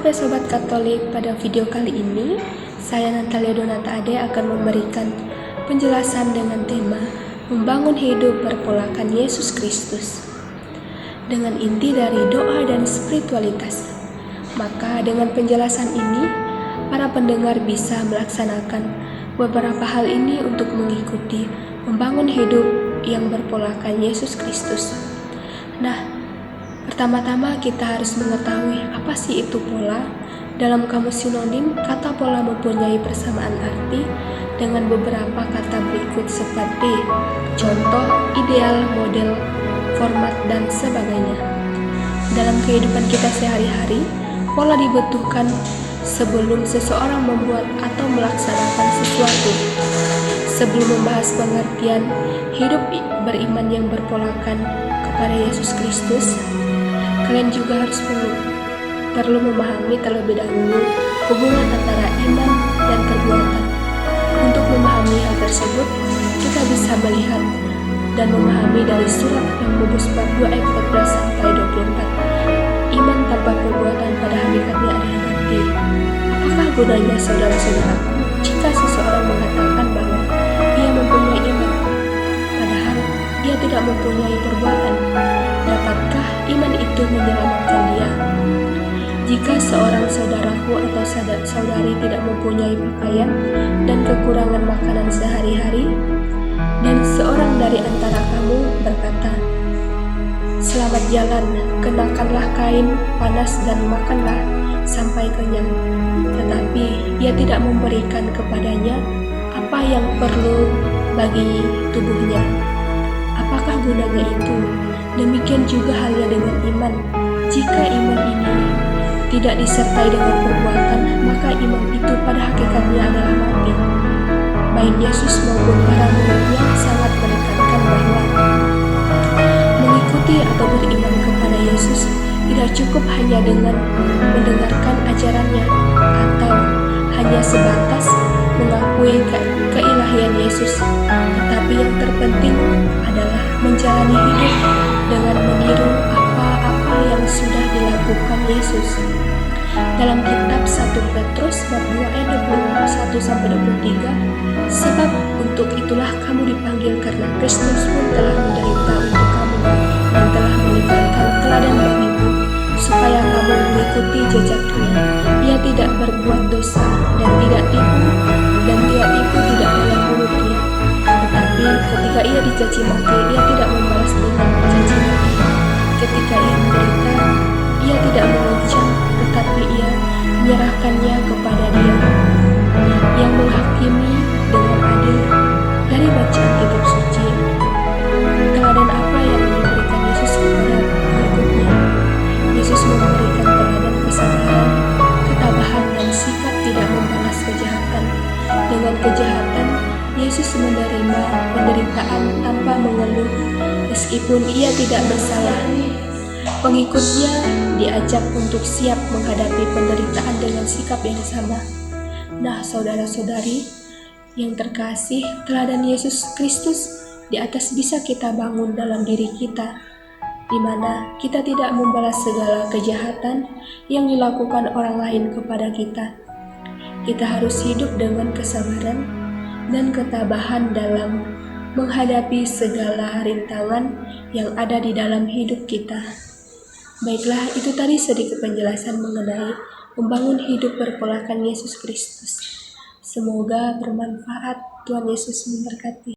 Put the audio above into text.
Sapa Sobat Katolik, pada video kali ini saya Natalia Donata Ade akan memberikan penjelasan dengan tema Membangun Hidup Perpolakan Yesus Kristus dengan inti dari doa dan spiritualitas. Maka dengan penjelasan ini, para pendengar bisa melaksanakan beberapa hal ini untuk mengikuti membangun hidup yang berpolakan Yesus Kristus. Nah, pertama-tama kita harus mengetahui apa sih itu pola. Dalam kamus sinonim, kata pola mempunyai persamaan arti dengan beberapa kata berikut seperti contoh, ideal, model, format, dan sebagainya. Dalam kehidupan kita sehari-hari, pola dibutuhkan sebelum seseorang membuat atau melaksanakan sesuatu. Sebelum membahas pengertian hidup beriman yang berpolakan kepada Yesus Kristus, kalian juga harus perlu memahami terlebih dahulu hubungan antara iman dan perbuatan. Untuk memahami hal tersebut, kita bisa melihat dan memahami dari surat Yakobus bab 2 ayat 14-24. Iman tanpa perbuatan pada hakikatnya adalah mati. Apakah gunanya saudara-saudaraku jika seseorang mengatakan bahwa ia mempunyai iman, padahal ia tidak mempunyai perbuatan? Dapatkah iman itu menyelamatkan dia? Jika seorang saudaraku atau saudari tidak mempunyai pakaian dan kekurangan makanan sehari-hari, dan seorang dari antara kamu berkata, "Selamat jalan, kenakanlah kain panas dan makanlah sampai kenyang," tetapi ia tidak memberikan kepadanya apa yang perlu bagi tubuhnya, apakah gunanya itu? Demikian juga halnya dengan iman. Jika iman ini tidak disertai dengan perbuatan, maka iman itu pada hakikatnya adalah mati. Baik Yesus maupun para muridnya sangat menekankan bahwa mengikuti atau beriman kepada Yesus tidak cukup hanya dengan mendengarkan ajarannya atau hanya sebatas mengakui keilahian Yesus, tetapi yang terpenting adalah menjalani hidup dengan meniru apa-apa yang sudah dilakukan Yesus. Dalam kitab 1 Petrus bab 2 ayat 21-23, sebab untuk itulah kamu dipanggil karena Kristus pun telah menderita untuk kamu dan telah meninggalkan teladan bagimu, supaya kamu mengikuti jejaknya. Ia tidak berbuat dosa dan tidak tipu tidak dalam mulutnya, tetapi ketika ia dicaci maki, ia tidak membalas dengan mencaci maki. Ketika ia menderita, ia tidak mengancam, tetapi ia menyerahkannya kepada Dia yang menghakimi dengan adil. Dari bacaan kitab suci, teladan apa yang diberikan Yesus kepada pengikutnya? Yesus memberikan teladan kesabaran, ketabahan, dan sikap tidak membalas kejahatan. Dengan kejahatan, Yesus menerima penderitaan tanpa mengeluh, meskipun ia tidak bersalah. Pengikutnya diajak untuk siap menghadapi penderitaan dengan sikap yang sama. Nah, saudara-saudari yang terkasih, teladan Yesus Kristus di atas bisa kita bangun dalam diri kita, di mana kita tidak membalas segala kejahatan yang dilakukan orang lain kepada kita. Kita harus hidup dengan kesabaran dan ketabahan dalam menghadapi segala rintangan yang ada di dalam hidup kita. Baiklah, itu tadi sedikit penjelasan mengenai membangun hidup berpolakan Yesus Kristus. Semoga bermanfaat. Tuhan Yesus memberkati.